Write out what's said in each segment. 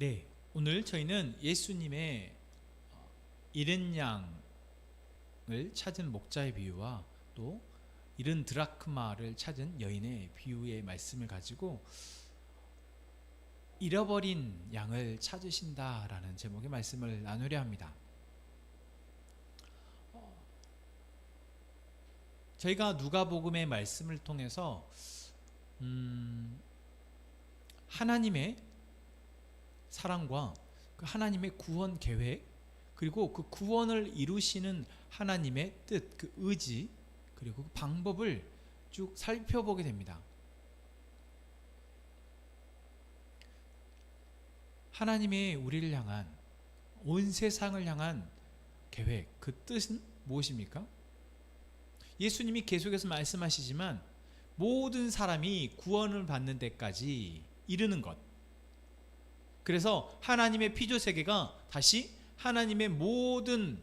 네, 오늘 저희는 예수님의 잃은 양을 찾은 목자의 비유와 또 잃은 드라크마를 찾은 여인의 비유의 말씀을 가지고 잃어버린 양을 찾으신다라는 제목의 말씀을 나누려 합니다. 저희가 누가복음의 말씀을 통해서 하나님의 사랑과 그 하나님의 구원 계획, 그리고 그 구원을 이루시는 하나님의 뜻, 그 의지, 그리고 그 방법을 쭉 살펴보게 됩니다. 하나님의 우리를 향한, 온 세상을 향한 계획, 그 뜻은 무엇입니까? 예수님이 계속해서 말씀하시지만 모든 사람이 구원을 받는 데까지 이르는 것, 그래서 하나님의 피조 세계가 다시 하나님의 모든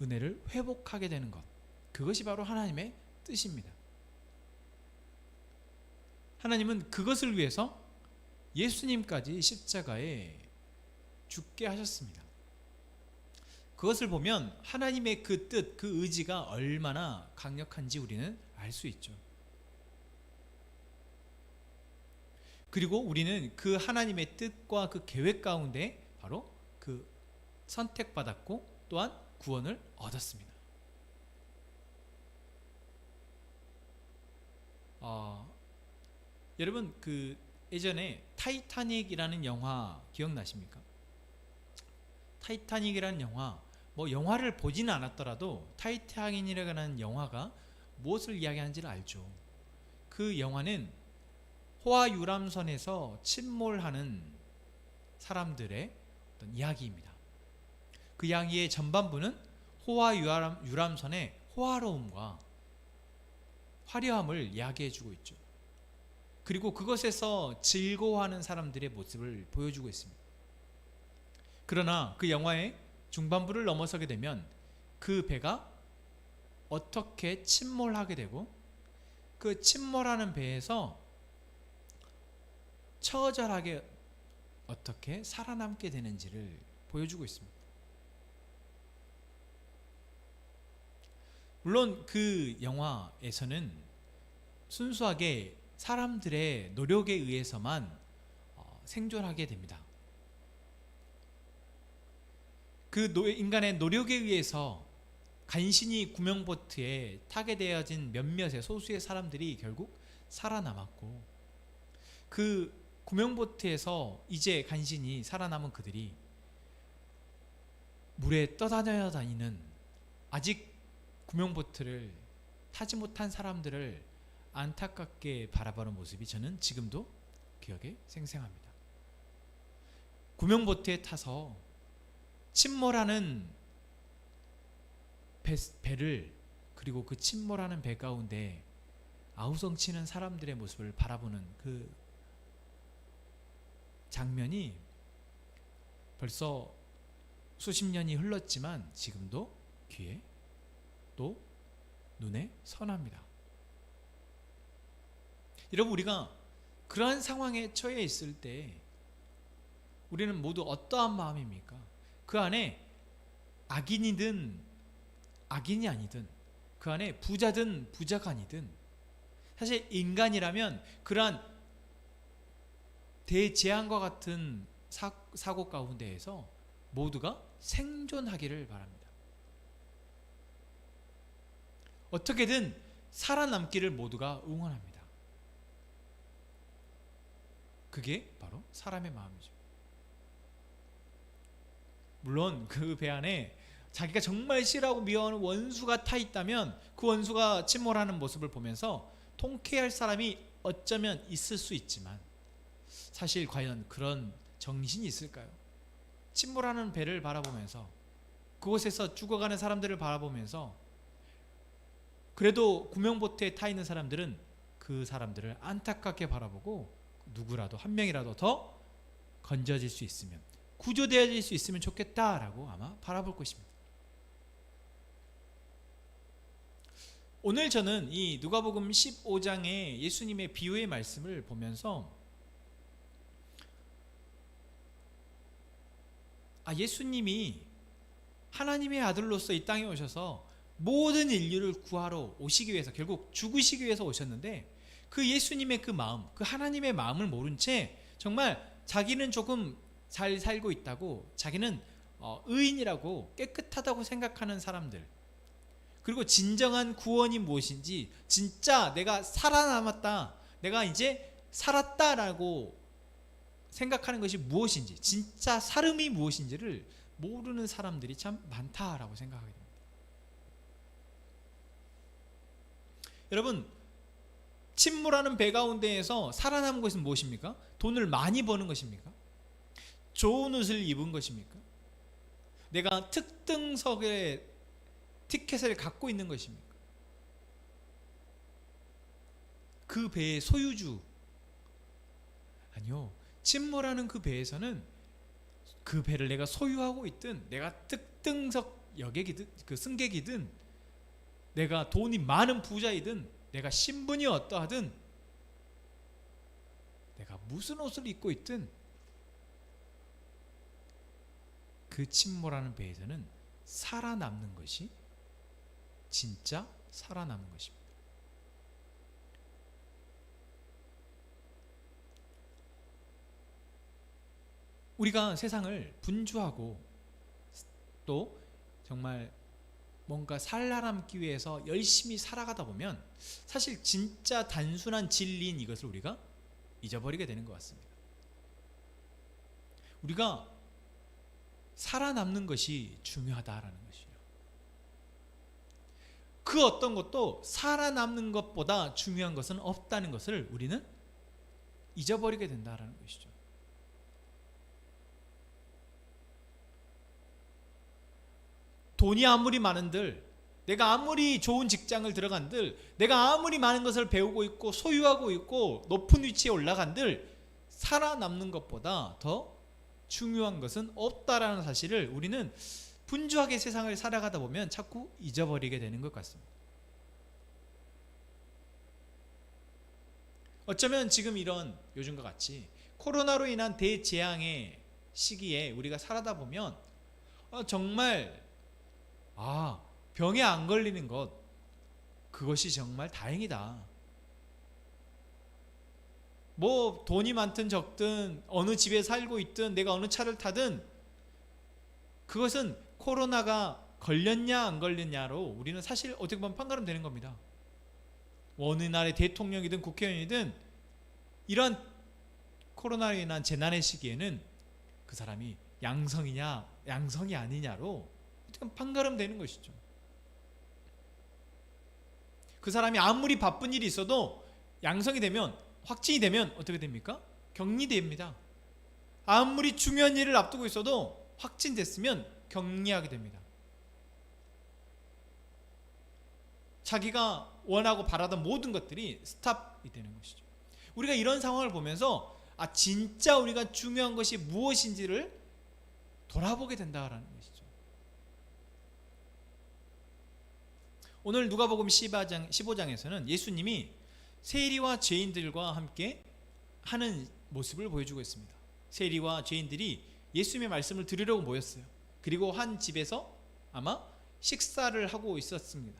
은혜를 회복하게 되는 것, 그것이 바로 하나님의 뜻입니다. 하나님은 그것을 위해서 예수님까지 십자가에 죽게 하셨습니다. 그것을 보면 하나님의 그 뜻, 그 의지가 얼마나 강력한지 우리는 알 수 있죠. 그리고 우리는 그 하나님의 뜻과 그 계획 가운데 바로 그 선택받았고 또한 구원을 얻었습니다. 여러분, 그 예전에 타이타닉이라는 영화 기억나십니까? 타이타닉이라는 영화, 영화를 보지는 않았더라도 타이타닉이라는 영화가 무엇을 이야기하는지를 알죠. 그 영화는 호화 유람선에서 침몰하는 사람들의 어떤 이야기입니다. 그 이야기의 전반부는 호화 유람선의 호화로움과 화려함을 이야기해주고 있죠. 그리고 그것에서 즐거워하는 사람들의 모습을 보여주고 있습니다. 그러나 그 영화의 중반부를 넘어서게 되면 그 배가 어떻게 침몰하게 되고 그 침몰하는 배에서 처절하게 어떻게 살아남게 되는지를 보여주고 있습니다. 물론 그 영화에서는 순수하게 사람들의 노력에 의해서만 생존하게 됩니다. 그 인간의 노력에 의해서 간신히 구명보트에 타게 되어진 몇몇의 소수의 사람들이 결국 살아남았고, 그 구명보트에서 이제 간신히 살아남은 그들이 물에 떠다녀 다니는 아직 구명보트를 타지 못한 사람들을 안타깝게 바라보는 모습이 저는 지금도 기억에 생생합니다. 구명보트에 타서 침몰하는 배를, 그리고 그 침몰하는 배 가운데 아우성치는 사람들의 모습을 바라보는 그 장면이 벌써 수십 년이 흘렀지만 지금도 귀에 또 눈에 선합니다. 여러분, 우리가 그러한 상황에 처해 있을 때 우리는 모두 어떠한 마음입니까? 그 안에 악인이든 악인이 아니든, 그 안에 부자든 부자가 아니든, 사실 인간이라면 그러한 대재앙과 같은 사고 가운데에서 모두가 생존하기를 바랍니다. 어떻게든 살아남기를 모두가 응원합니다. 그게 바로 사람의 마음이죠. 물론 그 배 안에 자기가 정말 싫어하고 미워하는 원수가 타 있다면 그 원수가 침몰하는 모습을 보면서 통쾌할 사람이 어쩌면 있을 수 있지만, 사실 과연 그런 정신이 있을까요? 침몰하는 배를 바라보면서, 그곳에서 죽어가는 사람들을 바라보면서, 그래도 구명보트에 타 있는 사람들은 그 사람들을 안타깝게 바라보고 누구라도 한 명이라도 더 건져질 수 있으면, 구조되어질 수 있으면 좋겠다라고 아마 바라볼 것입니다. 오늘 저는 이 누가복음 15장의 예수님의 비유의 말씀을 보면서 예수님이 하나님의 아들로서 이 땅에 오셔서 모든 인류를 구하러 오시기 위해서, 결국 죽으시기 위해서 오셨는데, 그 예수님의 그 마음, 그 하나님의 마음을 모른 채 정말 자기는 조금 잘 살고 있다고, 자기는 의인이라고, 깨끗하다고 생각하는 사람들, 그리고 진정한 구원이 무엇인지, 진짜 내가 살아남았다, 내가 이제 살았다라고 생각하는 것이 무엇인지, 진짜 살음이 무엇인지를 모르는 사람들이 참 많다라고 생각하게 됩니다. 여러분, 침몰하는 배 가운데에서 살아남은 것은 무엇입니까? 돈을 많이 버는 것입니까? 좋은 옷을 입은 것입니까? 내가 특등석의 티켓을 갖고 있는 것입니까? 그 배의 소유주, 아니요, 침몰하는 그 배에서는 그 배를 내가 소유하고 있든, 내가 특등석 여객이든, 그 승객이든, 내가 돈이 많은 부자이든, 내가 신분이 어떠하든, 내가 무슨 옷을 입고 있든, 그 침몰하는 배에서는 살아남는 것이 진짜 살아남은 것입니다. 우리가 세상을 분주하고 또 정말 뭔가 살아남기 위해서 열심히 살아가다 보면 사실 진짜 단순한 진리인 이것을 우리가 잊어버리게 되는 것 같습니다. 우리가 살아남는 것이 중요하다라는 것이죠. 그 어떤 것도 살아남는 것보다 중요한 것은 없다는 것을 우리는 잊어버리게 된다라는 것이죠. 돈이 아무리 많은들, 내가 아무리 좋은 직장을 들어간들, 내가 아무리 많은 것을 배우고 있고 소유하고 있고 높은 위치에 올라간들, 살아남는 것보다 더 중요한 것은 없다라는 사실을 우리는 분주하게 세상을 살아가다 보면 자꾸 잊어버리게 되는 것 같습니다. 어쩌면 지금 이런 요즘과 같이 코로나로 인한 대재앙의 시기에 우리가 살아다 보면 정말 병에 안 걸리는 것, 그것이 정말 다행이다. 뭐 돈이 많든 적든, 어느 집에 살고 있든, 내가 어느 차를 타든, 그것은 코로나가 걸렸냐 안 걸렸냐로 우리는 사실 어떻게 보면 판가름 되는 겁니다. 어느 나라의 대통령이든 국회의원이든 이런 코로나로 인한 재난의 시기에는 그 사람이 양성이냐 양성이 아니냐로 판가름 되는 것이죠. 그 사람이 아무리 바쁜 일이 있어도 양성이 되면, 확진이 되면 어떻게 됩니까? 격리됩니다. 아무리 중요한 일을 앞두고 있어도 확진됐으면 격리하게 됩니다. 자기가 원하고 바라던 모든 것들이 스탑이 되는 것이죠. 우리가 이런 상황을 보면서 진짜 우리가 중요한 것이 무엇인지를 돌아보게 된다라는 것이죠. 오늘 누가복음 15장에서는 예수님이 세리와 죄인들과 함께 하는 모습을 보여주고 있습니다. 세리와 죄인들이 예수님의 말씀을 들으려고 모였어요. 그리고 한 집에서 아마 식사를 하고 있었습니다.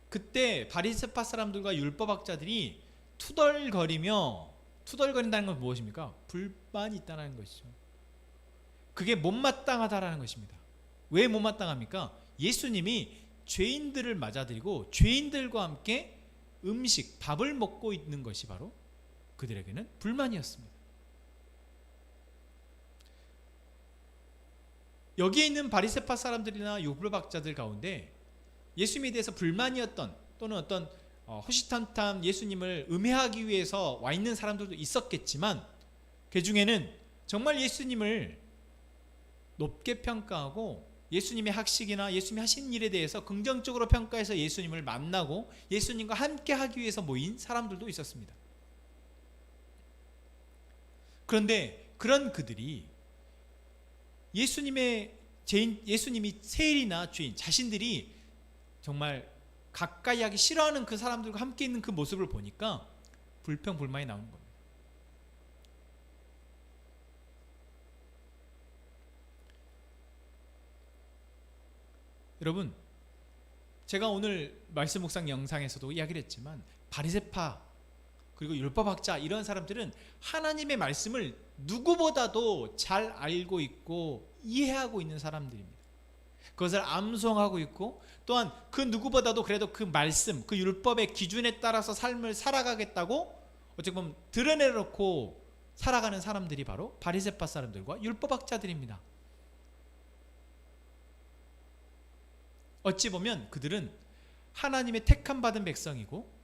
그때 바리새파 사람들과 율법학자들이 투덜거린다는 건 무엇입니까? 불만이 있다는 것이죠. 그게 못마땅하다라는 것입니다. 왜 못마땅합니까? 예수님이 죄인들을 맞아들이고 죄인들과 함께 밥을 먹고 있는 것이 바로 그들에게는 불만이었습니다. 여기에 있는 바리새파 사람들이나 율법학자들 가운데 예수님에 대해서 불만이었던, 또는 어떤 호시탐탐 예수님을 음해하기 위해서 와 있는 사람들도 있었겠지만, 그 중에는 정말 예수님을 높게 평가하고 예수님의 학식이나 예수님이 하신 일에 대해서 긍정적으로 평가해서 예수님을 만나고 예수님과 함께 하기 위해서 모인 사람들도 있었습니다. 그런데 그런 그들이 예수님이 세리나 죄인 자신들이 정말 가까이 하기 싫어하는 그 사람들과 함께 있는 그 모습을 보니까 불평불만이 나오는 겁니다. 여러분, 제가 오늘 말씀 묵상 영상에서도 이야기를 했지만 바리새파 그리고 율법학자 이런 사람들은 하나님의 말씀을 누구보다도 잘 알고 있고 이해하고 있는 사람들입니다. 그것을 암송하고 있고 또한 그 누구보다도 그래도 그 말씀, 그 율법의 기준에 따라서 삶을 살아가겠다고 어떻게 보면 드러내놓고 살아가는 사람들이 바로 바리새파 사람들과 율법학자들입니다. 어찌 보면 그들은 하나님의 택함 받은 백성이고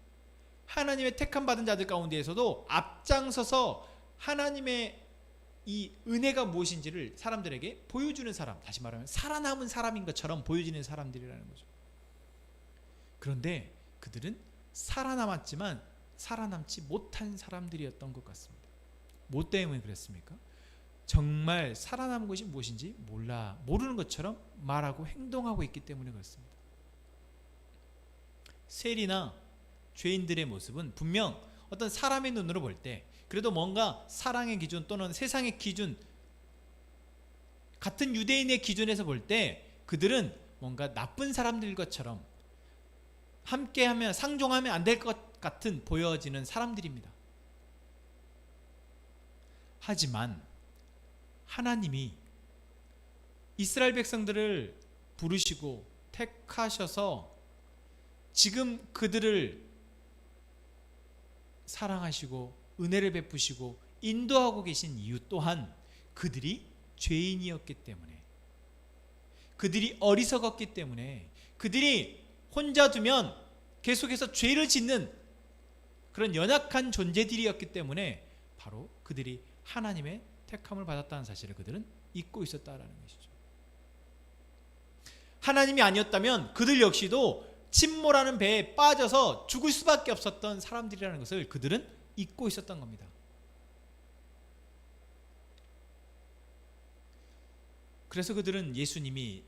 하나님의 택함 받은 자들 가운데에서도 앞장서서 하나님의 이 은혜가 무엇인지를 사람들에게 보여주는 사람, 다시 말하면 살아남은 사람인 것처럼 보여지는 사람들이라는 거죠. 그런데 그들은 살아남았지만 살아남지 못한 사람들이었던 것 같습니다. 뭐 때문에 그랬습니까? 정말 살아남은 것이 무엇인지 모르는 것처럼 말하고 행동하고 있기 때문에 그렇습니다. 세리나 죄인들의 모습은 분명 어떤 사람의 눈으로 볼 때 그래도 뭔가 사랑의 기준 또는 세상의 기준, 같은 유대인의 기준에서 볼 때 그들은 뭔가 나쁜 사람들 것처럼 함께하면 상종하면 안 될 것 같은 보여지는 사람들입니다. 하지만 하나님이 이스라엘 백성들을 부르시고 택하셔서 지금 그들을 사랑하시고 은혜를 베푸시고 인도하고 계신 이유 또한 그들이 죄인이었기 때문에, 그들이 어리석었기 때문에, 그들이 혼자 두면 계속해서 죄를 짓는 그런 연약한 존재들이었기 때문에 바로 그들이 하나님의 택함을 받았다는 사실을 그들은 잊고 있었다라는 것이죠. 하나님이 아니었다면 그들 역시도 침몰하는 배에 빠져서 죽을 수밖에 없었던 사람들이라는 것을 그들은 잊고 있었던 겁니다. 그래서 그들은 예수님이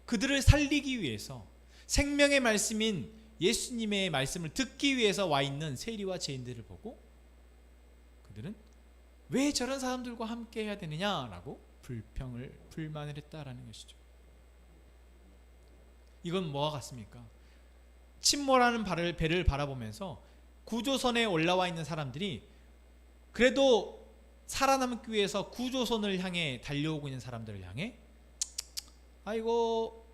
그들을 살리기 위해서 생명의 말씀인 예수님의 말씀을 듣기 위해서 와 있는 세리와 죄인들을 보고 그들은 왜 저런 사람들과 함께 해야 되느냐라고 불만을 했다라는 것이죠. 이건 뭐와 같습니까? 침몰하는 배를 바라보면서 구조선에 올라와 있는 사람들이 그래도 살아남기 위해서 구조선을 향해 달려오고 있는 사람들을 향해 아이고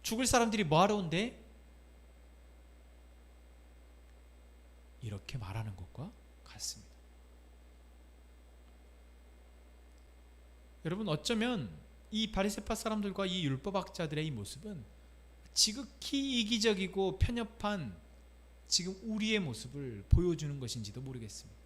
죽을 사람들이 뭐하러 온대? 이렇게 말하는 것과 같습니다. 여러분, 어쩌면 이 바리새파 사람들과 이 율법학자들의 이 모습은 지극히 이기적이고 편협한 지금 우리의 모습을 보여주는 것인지도 모르겠습니다.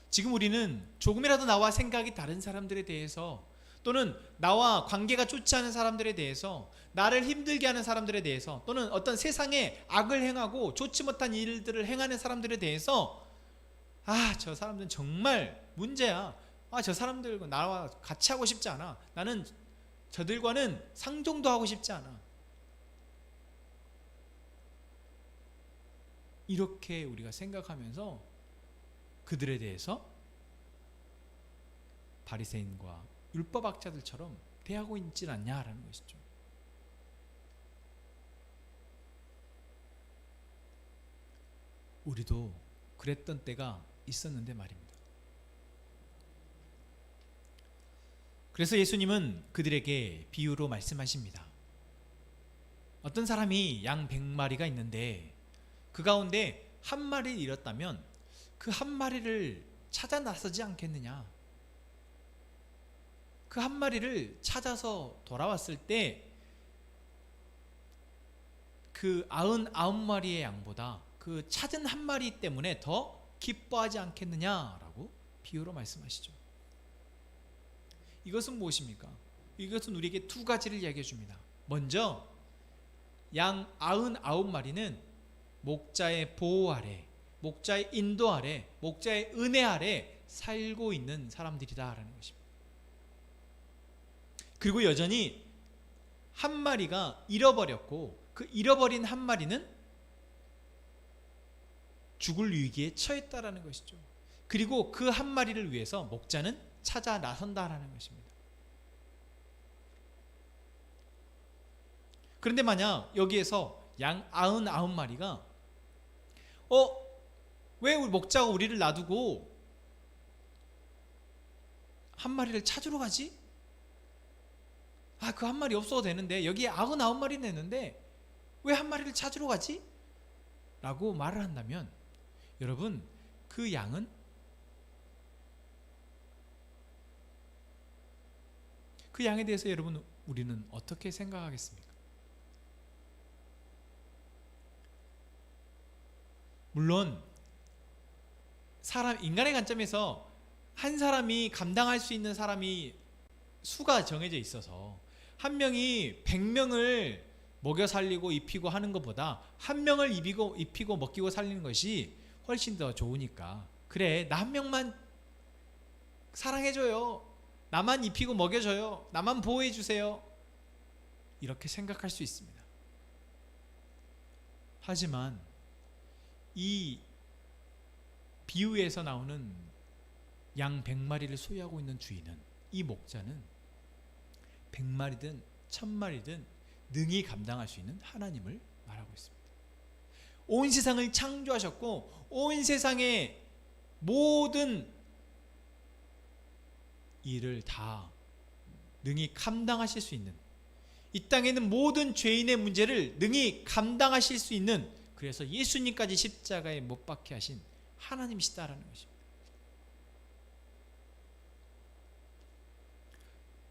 지금 우리는 조금이라도 나와 생각이 다른 사람들에 대해서 또는 나와 관계가 좋지 않은 사람들에 대해서 나를 힘들게 하는 사람들에 대해서 또는 어떤 세상에 악을 행하고 좋지 못한 일들을 행하는 사람들에 대해서 저 사람들은 정말 문제야. 저 사람들과 나와 같이 하고 싶지 않아. 나는 저들과는 상종도 하고 싶지 않아. 이렇게 우리가 생각하면서 그들에 대해서 바리새인과 율법학자들처럼 대하고 있지 않냐라는 것이죠. 우리도 그랬던 때가 있었는데 말입니다. 그래서 예수님은 그들에게 비유로 말씀하십니다. 어떤 사람이 양 100마리가 있는데 그 가운데 한 마리를 잃었다면 그 한 마리를 찾아 나서지 않겠느냐. 그 한 마리를 찾아서 돌아왔을 때 그 99마리의 양보다 그 찾은 한 마리 때문에 더 기뻐하지 않겠느냐라고 비유로 말씀하시죠. 이것은 무엇입니까? 이것은 우리에게 두 가지를 이야기해 줍니다. 먼저 양 99마리는 목자의 보호 아래, 목자의 인도 아래, 목자의 은혜 아래 살고 있는 사람들이다라는 것입니다. 그리고 여전히 한 마리가 잃어버렸고 그 잃어버린 한 마리는 죽을 위기에 처했다라는 것이죠. 그리고 그 한 마리를 위해서 목자는 찾아 나선다라는 것입니다. 그런데 만약 여기에서 양 99마리가 왜 우리 목자가 우리를 놔두고 한 마리를 찾으러 가지? 그 한 마리 없어도 되는데 여기에 99마리는 있는데 왜 한 마리를 찾으러 가지? 라고 말을 한다면 여러분, 그 양은 그 양에 대해서 여러분 우리는 어떻게 생각하겠습니까? 물론 인간의 관점에서 한 사람이 감당할 수 있는 사람이 수가 정해져 있어서 한 명이 100명을 먹여 살리고 입히고 하는 것보다 한 명을 입히고 먹이고 살리는 것이 훨씬 더 좋으니까, 그래, 나 한 명만 사랑해줘요, 나만 입히고 먹여줘요, 나만 보호해주세요, 이렇게 생각할 수 있습니다. 하지만 이 비유에서 나오는 양 100마리를 소유하고 있는 주인은, 이 목자는 100마리든 1000마리든 능히 감당할 수 있는 하나님을 말하고 있습니다. 온 세상을 창조하셨고 온 세상의 모든 일을 다 능히 감당하실 수 있는, 이 땅에 있는 모든 죄인의 문제를 능히 감당하실 수 있는, 그래서 예수님까지 십자가에 못 박게 하신 하나님이시다라는 것입니다.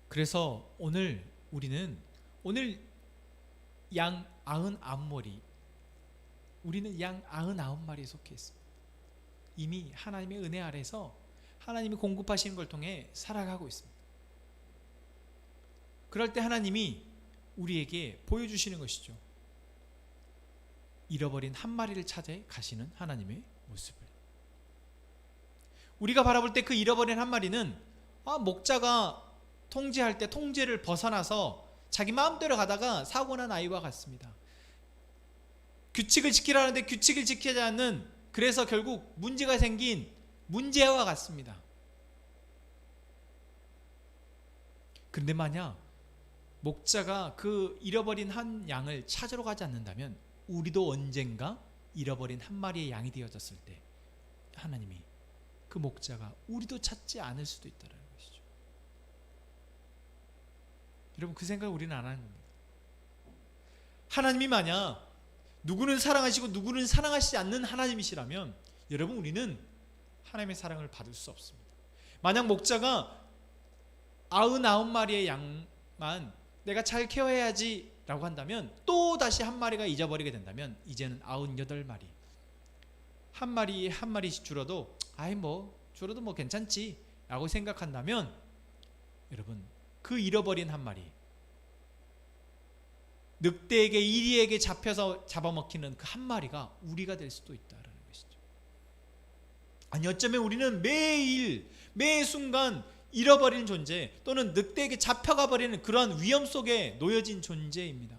그래서 우리는 양 99마리, 우리는 양 99마리에 속해 있습니다. 이미 하나님의 은혜 아래서 하나님이 공급하시는 걸 통해 살아가고 있습니다. 그럴 때 하나님이 우리에게 보여주시는 것이죠. 잃어버린 한 마리를 찾아 가시는 하나님의 모습을. 우리가 바라볼 때 그 잃어버린 한 마리는 목자가 통제할 때 통제를 벗어나서 자기 마음대로 가다가 사고난 아이와 같습니다. 규칙을 지키라는데 규칙을 지키지 않는, 그래서 결국 문제가 생긴 문제와 같습니다. 그런데 만약 목자가 그 잃어버린 한 양을 찾으러 가지 않는다면 우리도 언젠가 잃어버린 한 마리의 양이 되어졌을 때 하나님이, 그 목자가 우리도 찾지 않을 수도 있다는 것이죠. 여러분, 그 생각을 우리는 안 하는 겁니다. 하나님이 만약 누구는 사랑하시고 누구는 사랑하시지 않는 하나님이시라면 여러분, 우리는 하나님의 사랑을 받을 수 없습니다. 만약 목자가 99마리의 양만 내가 잘 케어해야지 라고 한다면 또 다시 한 마리가 잊어버리게 된다면 이제는 98마리, 한 마리씩 줄어도 줄어도 괜찮지 라고 생각한다면 것입니다. 여러분, 그 잃어버린 한 마리, 늑대에게 이리에게 잡혀서 잡아먹히는 그 한 마리가 우리가 될 수도 있다라는 것이죠. 아니, 어쩌면 우리는 매일 매 순간 잃어버린 존재, 또는 늑대에게 잡혀가 버리는 그러한 위험 속에 놓여진 존재입니다.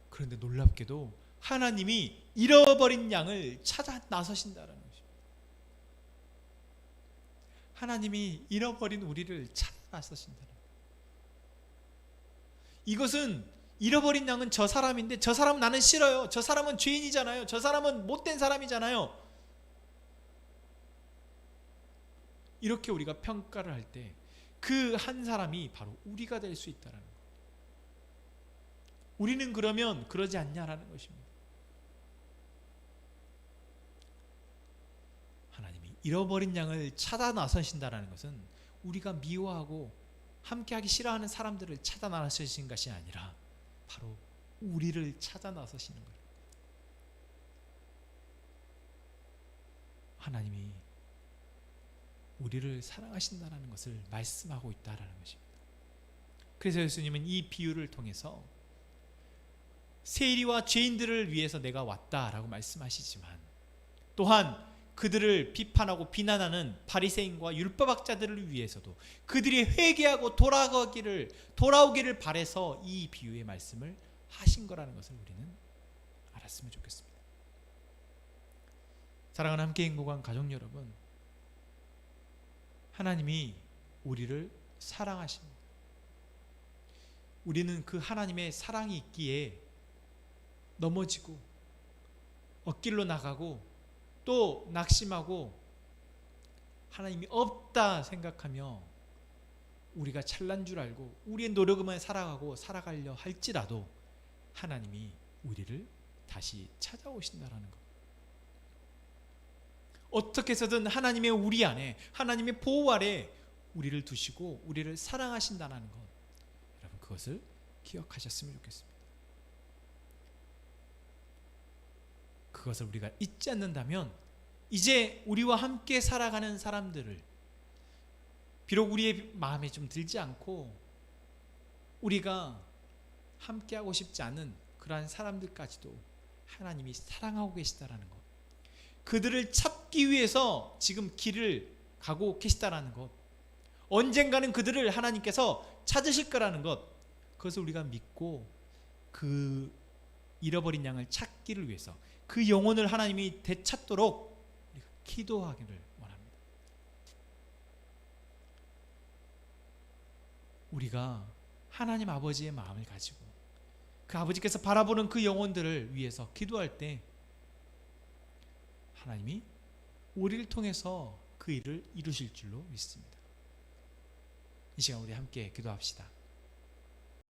그런데 놀랍게도 하나님이 잃어버린 양을 찾아 나서신다라는 것입니다. 하나님이 잃어버린 우리를 찾아 나서신다는 것입니다. 이것은 잃어버린 양은 저 사람인데 저 사람 나는 싫어요, 저 사람은 죄인이잖아요, 저 사람은 못된 사람이잖아요, 이렇게 우리가 평가를 할 때 그 한 사람이 바로 우리가 될 수 있다는 거예요. 우리는 그러면 그러지 않냐라는 것입니다. 하나님이 잃어버린 양을 찾아 나서신다는 것은 우리가 미워하고 함께하기 싫어하는 사람들을 찾아 나서신 것이 아니라 바로 우리를 찾아 나서시는 거예요. 하나님이 우리를 사랑하신다는 것을 말씀하고 있다는 것입니다. 그래서 예수님은 이 비유를 통해서 세리와 죄인들을 위해서 내가 왔다라고 말씀하시지만, 또한 그들을 비판하고 비난하는 바리새인과 율법학자들을 위해서도 그들이 회개하고 돌아오기를 바라서 이 비유의 말씀을 하신 거라는 것을 우리는 알았으면 좋겠습니다. 사랑하는 함께 행복한 가족 여러분, 하나님이 우리를 사랑하십니다. 우리는 그 하나님의 사랑이 있기에 넘어지고 엇길로 나가고 또 낙심하고 하나님이 없다 생각하며 우리가 잘난 줄 알고 우리의 노력으로만 살아가고 살아가려 할지라도 하나님이 우리를 다시 찾아오신다라는 것. 어떻게 해서든 하나님의 우리 안에, 하나님의 보호 아래 우리를 두시고 우리를 사랑하신다는 것, 여러분 그것을 기억하셨으면 좋겠습니다. 그것을 우리가 잊지 않는다면 이제 우리와 함께 살아가는 사람들을, 비록 우리의 마음에 좀 들지 않고 우리가 함께하고 싶지 않은 그러한 사람들까지도 하나님이 사랑하고 계시다라는 것, 그들을 찾기 위해서 지금 길을 가고 계시다라는 것, 언젠가는 그들을 하나님께서 찾으실 거라는 것, 그것을 우리가 믿고 그 잃어버린 양을 찾기를 위해서 그 영혼을 하나님이 되찾도록 우리가 기도하기를 원합니다. 우리가 하나님 아버지의 마음을 가지고 그 아버지께서 바라보는 그 영혼들을 위해서 기도할 때 하나님이 우리를 통해서 그 일을 이루실 줄로 믿습니다. 이 시간 우리 함께 기도합시다.